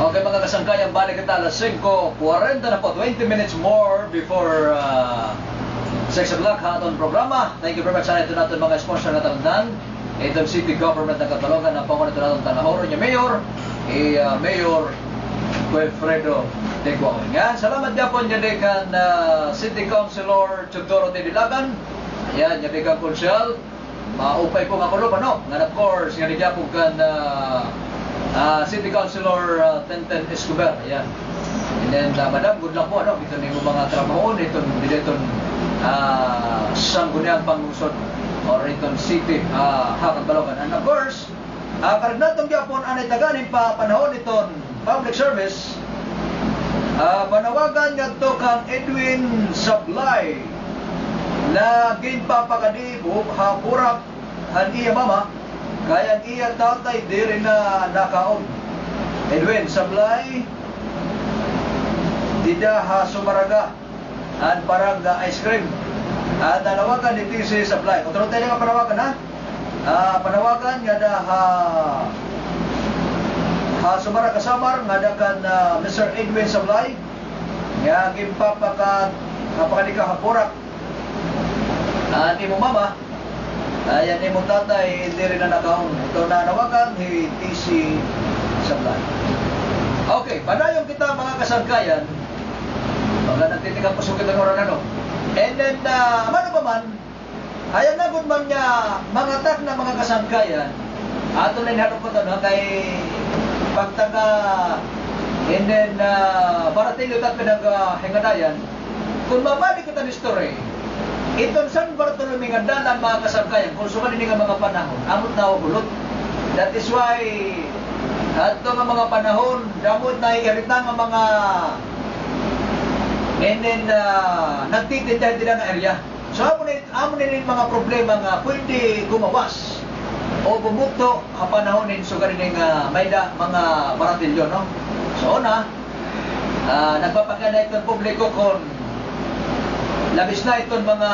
Okay mga kasangkayan, balik kita alas 5:40 na po, 20 minutes more before 6 o'clock haton programa. Thank you very much sa ito natin mga sponsor na talandan. Itong City Government ng Catalogan, ang pangunan ito natin tanahoro niya Mayor, Mayor Wilfredo Teguaon. Yan, salamat niya po niya kan City Councilor Chugdoro Tedilagan. Yan, niya kan Konsyal. Maupay po nga kulo, ano? And of course, nga niya po kan City Councilor Tenten Escobar. Ayan. And then, Madam, good luck po. Ano? Ito yung mga trabaho. Ito sangguniang pangusod or itong city Hakag Balogan. And of course, karagdatong gyapon anay taganin pa panahon itong public service. Panawagan nga to kang Edwin Sablay na ginpapakadi hapurak han iya mama kaya iya tatay diri na nakaon. Edwin Sablay dida ha sumaraga at parang ice cream. At nawagan ni TC Sablay. Kontrol tayo nga panawagan ha. Panawagan nga da ha sumara kasamar nga da kan Mr. Edwin Sablay nga ginpapakadi ka hapurak ni mo mama. Ayan ni mo tatay, hindi rin na nakaon. Ito na nawagan ni TC Sablay. Okay, padayon kita mga kasangkayan. Pagka nagtitigang pasukit ang oran ano. And then, ano ba man, ayan na good man niya, mga tak na mga kasangkayan. Ato na inhalong ko ito, no? Kay pagtaga, and then, baratilyo tat pinag-hingadayan. Kung mabalik kita ni story, itong San Bartolome nga dalan mga kasangkayan, kung suman nga mga panahon, amot na hulot. That is why, at nga mga panahon, damot na iirita nga mga and then, nagtitindahan din ang area. So, amo nila mga problema nga pwede gumawas o bumukto ang panahon din so galing mayda mga baratilyo, no? So, nagpapakana itong publiko kung labis na itong mga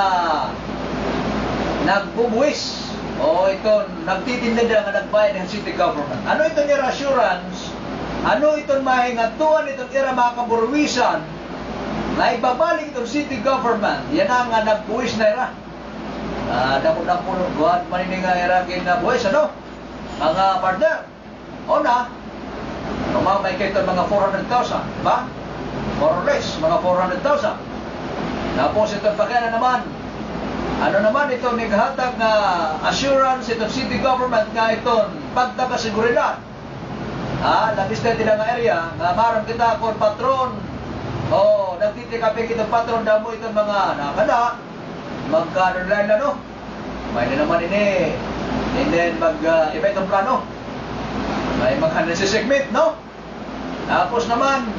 nagbubuwis o itong nagtitinda nga nagbayad ng city government. Ano itong assurance? Ano itong mahingatuan itong ira mga kaburwisan na ibabalik itong city government? Yan ang nagbuwis na ira. Dako-dako, buwan maninig nga ira kinabuwis, ano? Mga partner. O na, may kayo mga 400,000, ba? More or less, mga 400,000. Tapos itong pakyanan naman, ano naman itong naghatag na assurance itong city government nga itong pagtakasiguridad. Labis na din ang area, nga marang kita kung patron, nagtitikapin itong patron damo itong mga nakada, magka-underline na, no? May na naman ini, and then iba itong plano. May magka-nesesegment, no? Tapos naman,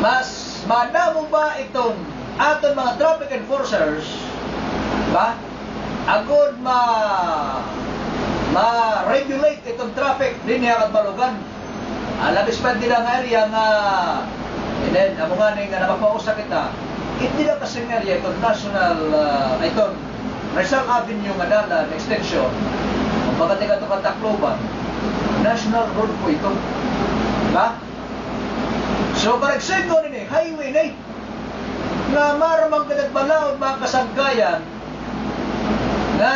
mas madamo ba itong aton mga traffic enforcers ba agod ma-regulate itong traffic din niya at Balogan. Labis pa din ang area nga and then amo nga nga napapausa kita hindi na kasing area itong national itong Rizal Avenue nga dalan extension kung pagkatika ito Tacloban national road po ito ba. So, karagsengo nini, highway na nga maramang kadagbalawad mga kasangkayan nga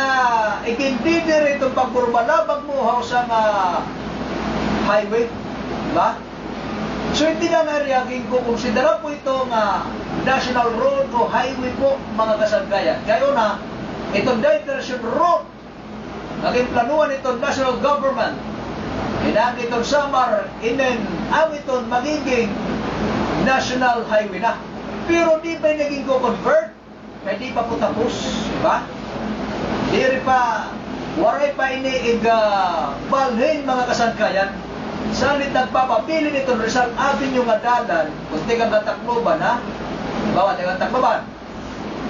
ikindidir itong pagburbalabag mo sa highway, ba? So, hindi na nga reaging ko konsidera po ito nga national road o highway po mga kasangkayan. Kaya na, itong diversion road naging planuan itong national government. Inang itong Samar, ang itong magiging national highway na. Pero di pa naging convert, kaya di pa po tapos, diba? Di pa, waray pa balhin mga kasangkayan. Salit nagpapapili nitong Rizal Avenue nga dalan, kung tigang Tacloban, ha? Bawa, tigang Tacloban,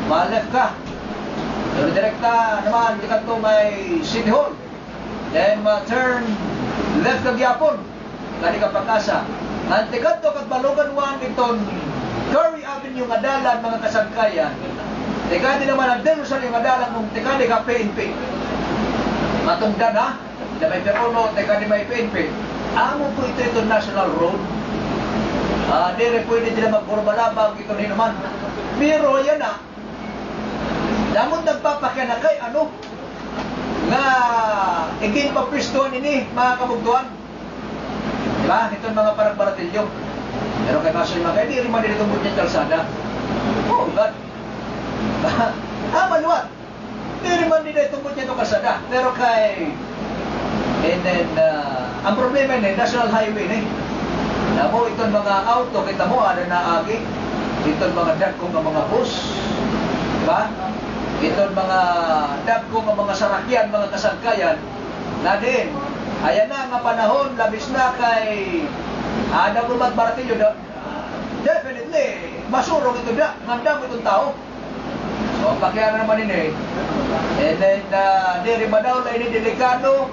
malef ka. Pero direkta naman, di ka ito may City Hall. Then, turn left kag yapon kani ka Pagkasa. Antikat to kag Balogan 1 itong Curry Avenue nga dalan mga kasangkayan. Tikadi naman ang Derusal nga dalan mong tikadi ka PNP. Matungdan ha. Da may perono tikadi may PNP. amo po ito national road. Dire pwede nila magkurbalabag ito ninuman. Pero yan na, namun nagpapakya na kay ano, nga igin papistuhan ini mga kabugtuan. Diba? Ito mga parang baratilyo. Pero kay Maso yung mga, hindi rin man nila itong bunyang kalsada. Oh, God. Maluwat. Hindi rin man nila itong bunyang kalsada. Pero kay, and then, ang problema ni national highway ni. Namo itong mga auto, kita mo, ano na agi. Itong mga dagkong mga bus. Diba? Itong mga dagkong mga sarakyan, mga kasangkayan, na din. Ayan na nga panahon, labis na kay Dagumat Baratillo, definitely, masurong ito na, ngandam itong tao. So, ang pakyanan naman ini, and then, di rin ba daw na ini delikado,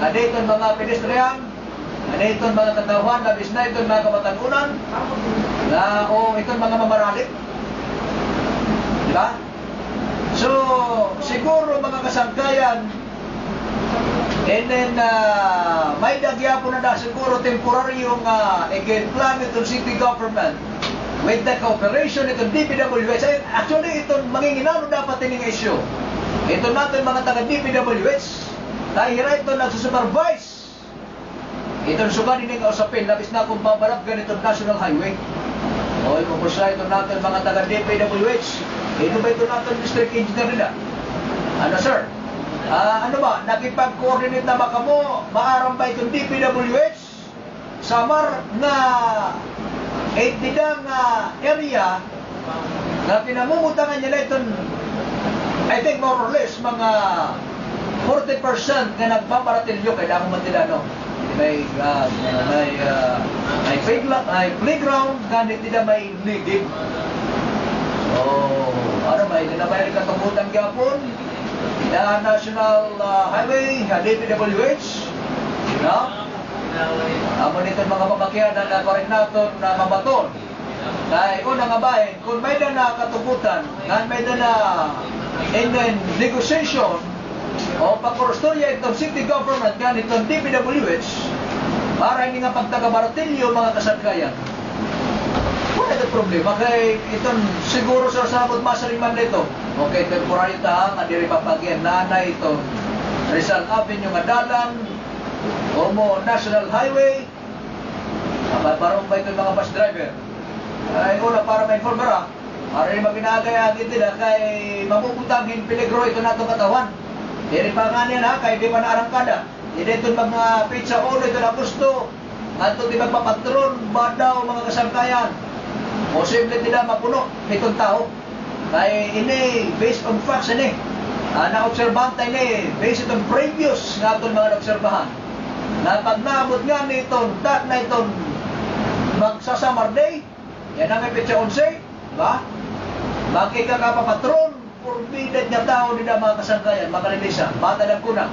itong mga pedestrian, itong mga katawan, labis na itong mga kamatagunan, o itong mga mamaralik. Diba? So, siguro mga kasangkayan, and then, may dagya po na siguro temporaryong plan itong city government with the cooperation itong DPWH. Actually, itong manginginano dapat ining issue. Ito natin mga taga-DPWH. Dahil ito nagsusupervise. Itong sugan ining usapin, labis na kung babalap ganitong national highway. O, ipupusla ito natin mga taga-DPWH. Ito ba ito natin district engineer nila? Ano, sir? Ano ba, nakipag-coordinate na ba kamo, maarang ba itong DPWH samar na 80 area na pinamumutangan nila itong, I think more or less, mga 40% na nagpaparatilyo kay Damo Mantilano. May playground, ganit nila may ligid. So, ano ba, hindi na ba yung katungkutan gyapon? The National Highway, DPWH, amo nito mga pabakyan na nagparin natin na mabaton. Dahil una nga bahin, kung may na katugutan, may na in negotiation o pagkorostorya itong city government gan itong DPWH para hindi nga pagtagabaratilyo mga kasangkayan. Wala ito problema kay itong siguro sa sabot masaliman nito. Okay, temporary ta nga diri papagyan nanay ito Rizal Avenue nga dalan Omo National Highway. Barong ba ito mga bus driver? Ay una para ma-informera para rin maginagay agad nila kay mamuputangin peligro ito natong katawan. Diri pa nga niya kay di pa na arangkada. Hindi ito mga pizza ulo ito na gusto. Ato di magpapatron ba daw mga kasangkayan. Posible nila mapuno itong tao. Kaya ini, based on facts ini, na-observanta ini, based on previous nga itong mga na-obserbahan, na pag naabot nga nitong, na itong magsasamar day, yan ang ipitsa 11, ba? Makikakapapatron, forbidden nga tao nila mga kasangkayan, mga kalilisa, matalag ko na.